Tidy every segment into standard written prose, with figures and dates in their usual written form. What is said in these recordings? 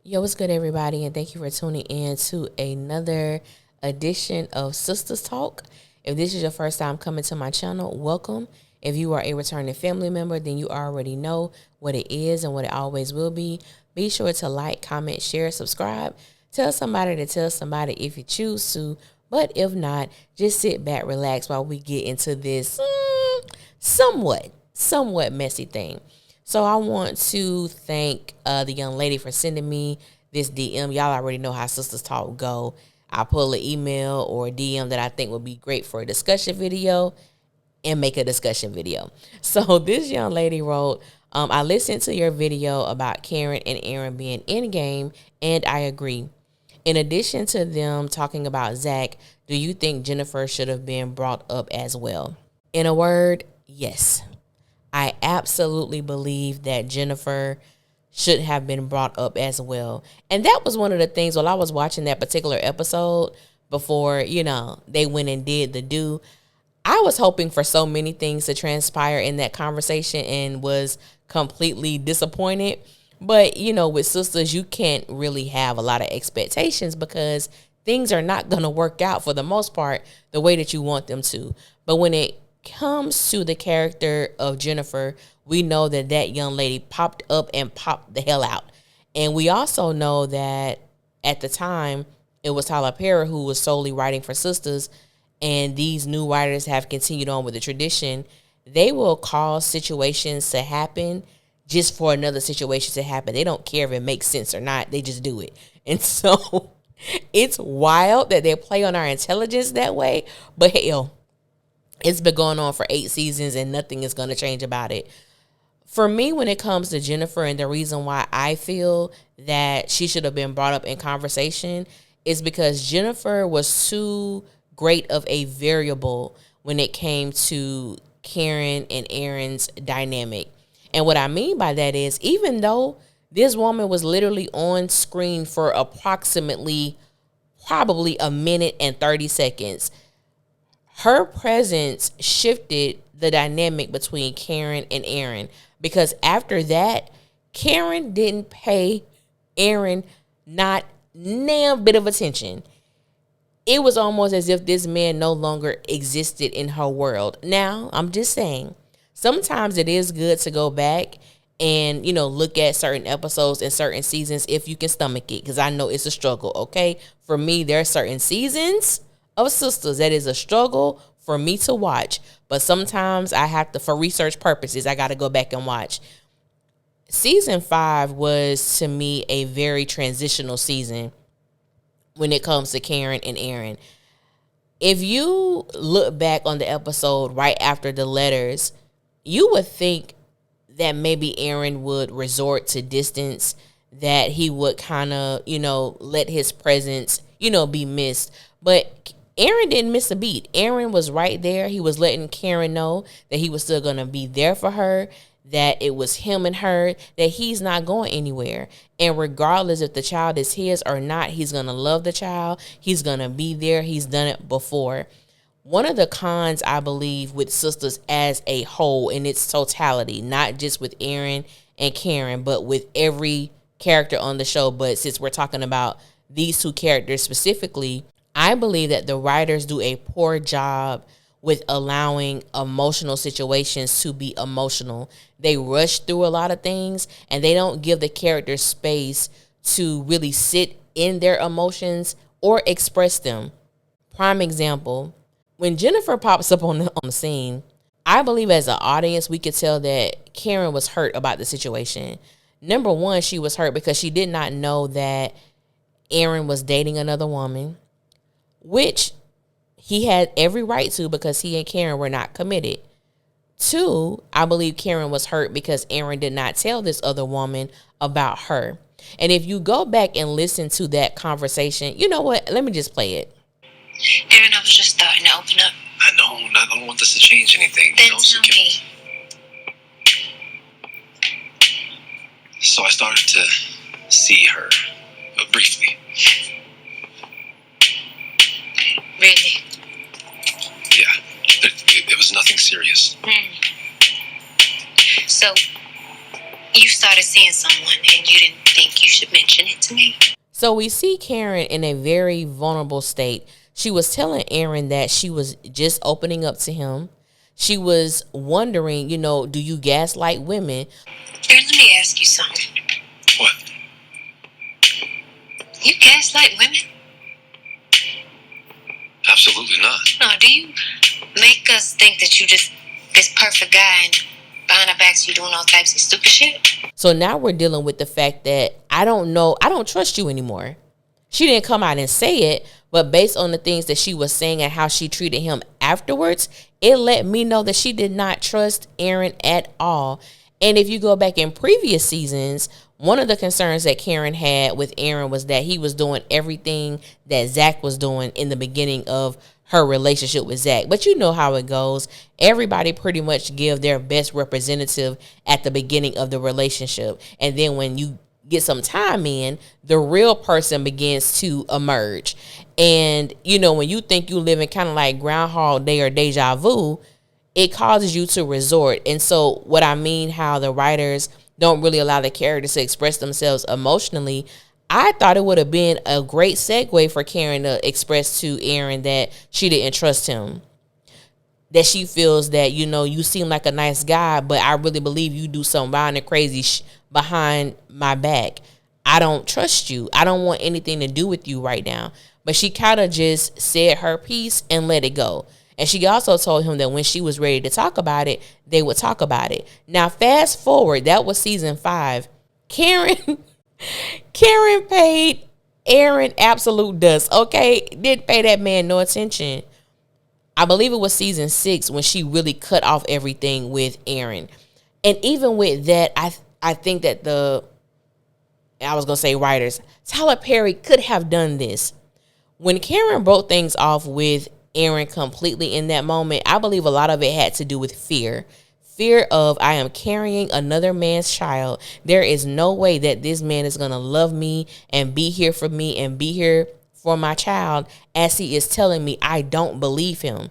Yo, what's good, everybody? And thank you for tuning in to another edition of Sistas Talk. If this is your first time coming to my channel, welcome. If you are a returning family member, then you already know what it is and what it always will be. Be sure to like, comment, share, subscribe. Tell somebody to tell somebody if you choose to. But if not, just sit back, relax while we get into this somewhat messy thing. So I want to thank the young lady for sending me this DM. Y'all already know how Sistas Talk go. I pull an email or a DM that I think would be great for a discussion video and make a discussion video. So this young lady wrote, I listened to your video about Karen and Aaron being in game, and I agree. In addition to them talking about Zach, do you think Jennifer should have been brought up as well? In a word, yes. I absolutely believe that Jennifer should have been brought up as well. And that was one of the things while I was watching that particular episode before, they went and did the do. I was hoping for so many things to transpire in that conversation and was completely disappointed. But, with sisters, you can't really have a lot of expectations because things are not going to work out for the most part the way that you want them to. But when it comes to the character of Jennifer, we know that that young lady popped up and popped the hell out. And we also know that at the time, it was Tyler Perry who was solely writing for Sistas, and these new writers have continued on with the tradition. They will cause situations to happen just for another situation to happen. They don't care if it makes sense or not. They just do it. And so it's wild that they play on our intelligence that way. But hell, it's been going on for 8 seasons and nothing is going to change about it. For me, when it comes to Jennifer, and the reason why I feel that she should have been brought up in conversation is because Jennifer was too great of a variable when it came to Karen and Aaron's dynamic. And what I mean by that is, even though this woman was literally on screen for approximately probably a minute and 30 seconds, her presence shifted the dynamic between Karen and Aaron, because after that, Karen didn't pay Aaron not damn bit of attention. It was almost as if this man no longer existed in her world. Now, I'm just saying, sometimes it is good to go back and, look at certain episodes and certain seasons if you can stomach it, because I know it's a struggle, okay? For me, there are certain seasons of Sistas that is a struggle for me to watch, but sometimes I have to, for research purposes, I got to go back and watch. Season 5 was, to me, a very transitional season when it comes to Karen and Aaron. If you look back on the episode right after the letters, you would think that maybe Aaron would resort to distance, that he would kind of, let his presence, be missed. But Aaron didn't miss a beat. Aaron was right there. He was letting Karen know that he was still going to be there for her, that it was him and her, that he's not going anywhere. And regardless if the child is his or not, he's going to love the child. He's going to be there. He's done it before. One of the cons, I believe, with Sistas as a whole in its totality, not just with Aaron and Karen, but with every character on the show. But since we're talking about these two characters specifically, I believe that the writers do a poor job with allowing emotional situations to be emotional. They rush through a lot of things and they don't give the characters space to really sit in their emotions or express them. Prime example, when Jennifer pops up on the scene, I believe as an audience, we could tell that Karen was hurt about the situation. Number one, she was hurt because she did not know that Aaron was dating another woman, which he had every right to because he and Karen were not committed. 2, I believe Karen was hurt because Aaron did not tell this other woman about her. And if you go back and listen to that conversation, you know what? Let me just play it. Aaron, I was just starting to open up. I know, and I don't want this to change anything. Then tell me. So I started to see her, briefly. Really? Yeah, it was nothing serious. So, you started seeing someone and you didn't think you should mention it to me. So we see Karen in a very vulnerable state. She was telling Aaron that she was just opening up to him. She was wondering, do you gaslight women? Aaron, let me ask you something. What? You gaslight women? Absolutely not. No, do you make us think that you just this perfect guy and behind our backs you doing all types of stupid shit? So now we're dealing with the fact that I don't trust you anymore. She didn't come out and say it, but based on the things that she was saying and how she treated him afterwards, it let me know that she did not trust Aaron at all. And if you go back in previous seasons, one of the concerns that Karen had with Aaron was that he was doing everything that Zach was doing in the beginning of her relationship with Zach. But you know how it goes. Everybody pretty much give their best representative at the beginning of the relationship. And then when you get some time in, the real person begins to emerge. And, when you think you live in kind of like Groundhog Day or deja vu, it causes you to resort. And so what I mean, how the writers don't really allow the characters to express themselves emotionally, I thought it would have been a great segue for Karen to express to Aaron that she didn't trust him. That she feels that, you seem like a nice guy, but I really believe you do some wild and crazy behind my back. I don't trust you. I don't want anything to do with you right now. But she kind of just said her piece and let it go. And she also told him that when she was ready to talk about it, they would talk about it. Now, fast forward, that was season 5. Karen paid Aaron absolute dust, okay? Didn't pay that man no attention. I believe it was season 6 when she really cut off everything with Aaron. And even with that, I think that writers, Tyler Perry could have done this. When Karen broke things off with Aaron completely in that moment, I believe a lot of it had to do with fear. Fear of, I am carrying another man's child. There is no way that this man is going to love me and be here for me and be here for my child as he is telling me I don't believe him.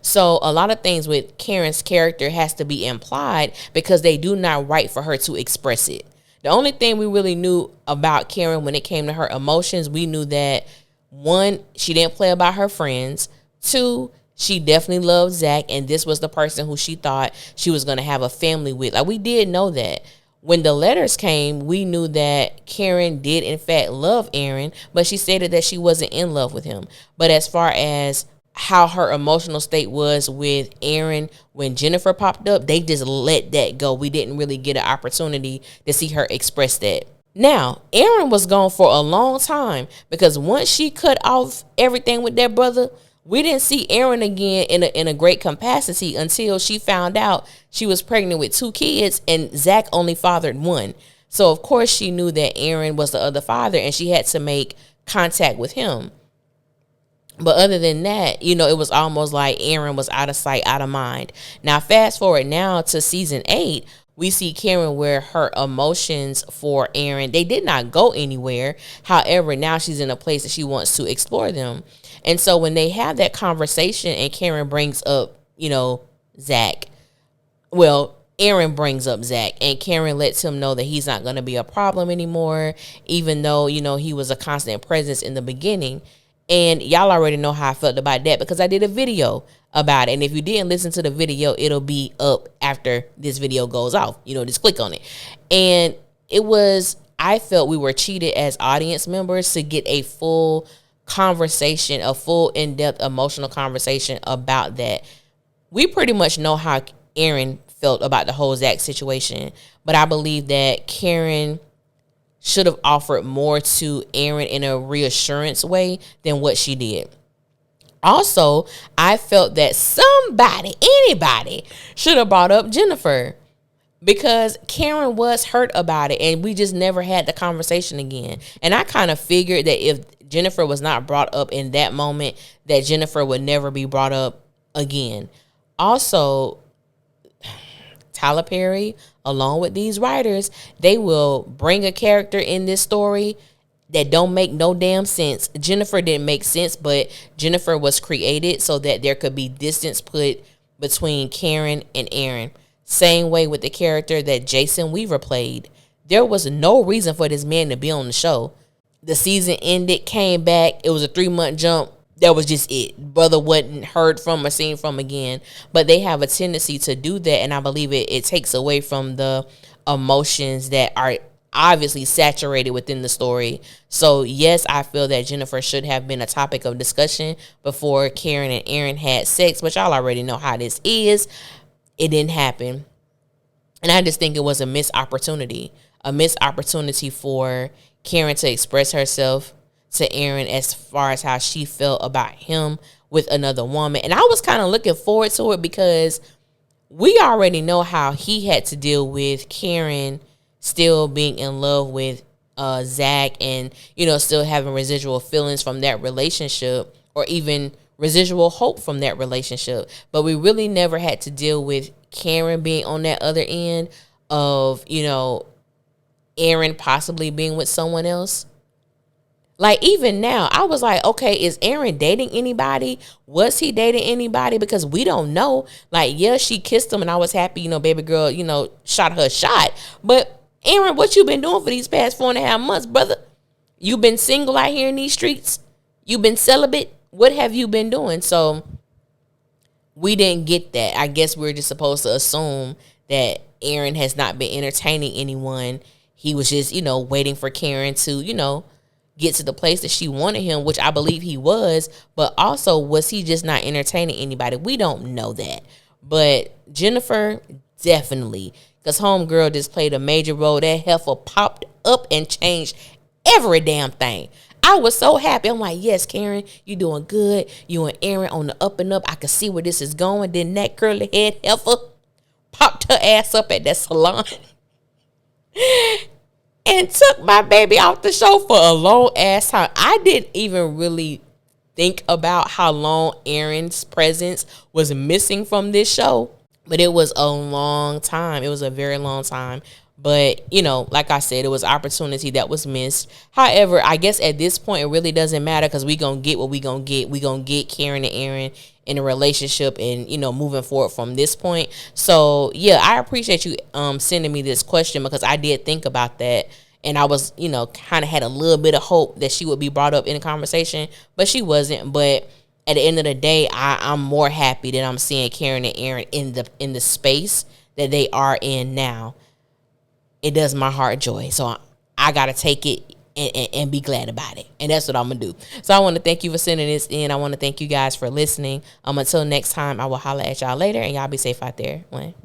So a lot of things with Karen's character has to be implied because they do not write for her to express it. The only thing we really knew about Karen when it came to her emotions, we knew that 1, she didn't play about her friends. 2, she definitely loved Zach, and this was the person who she thought she was going to have a family with. Like, we did know that. When the letters came, we knew that Karen did, in fact, love Aaron, but she stated that she wasn't in love with him. But as far as how her emotional state was with Aaron when Jennifer popped up, they just let that go. We didn't really get an opportunity to see her express that. Now, Aaron was gone for a long time because once she cut off everything with that brother, we didn't see Aaron again in a great capacity until she found out she was pregnant with 2 kids and Zach only fathered 1. So, of course, she knew that Aaron was the other father and she had to make contact with him. But other than that, it was almost like Aaron was out of sight, out of mind. Now, fast forward now to season 8, we see Karen where her emotions for Aaron, they did not go anywhere. However, now she's in a place that she wants to explore them. And so when they have that conversation and Karen brings up, Zach, Aaron brings up Zach and Karen lets him know that he's not going to be a problem anymore, even though, he was a constant presence in the beginning. And y'all already know how I felt about that because I did a video about it. And if you didn't listen to the video, it'll be up after this video goes off. Just click on it. And I felt we were cheated as audience members to get a full conversation, a full in-depth emotional conversation about that. We pretty much know how Aaron felt about the whole Zach situation. But I believe that Karen should have offered more to Aaron in a reassurance way than what she did. Also, I felt that anybody should have brought up Jennifer because Karen was hurt about it and we just never had the conversation again. And I kind of figured that if Jennifer was not brought up in that moment, that Jennifer would never be brought up again. Also, Tyler Perry, along with these writers, they will bring a character in this story that don't make no damn sense. Jennifer didn't make sense, but Jennifer was created so that there could be distance put between Karen and Aaron. Same way with the character that Jason Weaver played. There was no reason for this man to be on the show. The season ended, came back. It was a 3-month jump. That was just it. Brother wasn't heard from or seen from again. But they have a tendency to do that, and I believe it takes away from the emotions that are obviously saturated within the story. So yes, I feel that Jennifer should have been a topic of discussion before Karen and Aaron had sex, but y'all already know how this is. It didn't happen. And I just think it was a missed opportunity for Karen to express herself to Aaron as far as how she felt about him with another woman. And I was kind of looking forward to it because we already know how he had to deal with Karen still being in love with Zach and, still having residual feelings from that relationship or even residual hope from that relationship. But we really never had to deal with Karen being on that other end of, Aaron possibly being with someone else. Like, even now, I was like, okay, is Aaron dating anybody? Was he dating anybody? Because we don't know. Like, yeah, she kissed him and I was happy, baby girl, shot her shot. But Aaron, what you been doing for these past 4.5 months, brother? You been single out here in these streets? You been celibate? What have you been doing? So we didn't get that. I guess we're just supposed to assume that Aaron has not been entertaining anyone. He was just, waiting for Karen to, get to the place that she wanted him, which I believe he was. But also, was he just not entertaining anybody? We don't know that. But Jennifer, definitely. Because homegirl just played a major role. That heifer popped up and changed every damn thing. I was so happy. I'm like, yes, Karen, you doing good. You and Aaron on the up and up. I can see where this is going. Then that curly head heifer popped her ass up at that salon and took my baby off the show for a long ass time. I didn't even really think about how long Aaron's presence was missing from this show. But it was a long time. It was a very long time. But, like I said, it was opportunity that was missed. However, I guess at this point, it really doesn't matter because we going to get what we going to get. We going to get Karen and Aaron in a relationship and, moving forward from this point. So, yeah, I appreciate you sending me this question because I did think about that. And I was, kind of had a little bit of hope that she would be brought up in the conversation, but she wasn't. But at the end of the day, I'm more happy that I'm seeing Karen and Aaron in the space that they are in now. It does my heart joy. So I got to take it and be glad about it. And that's what I'm going to do. So I want to thank you for sending this in. I want to thank you guys for listening. Until next time, I will holler at y'all later and y'all be safe out there. One.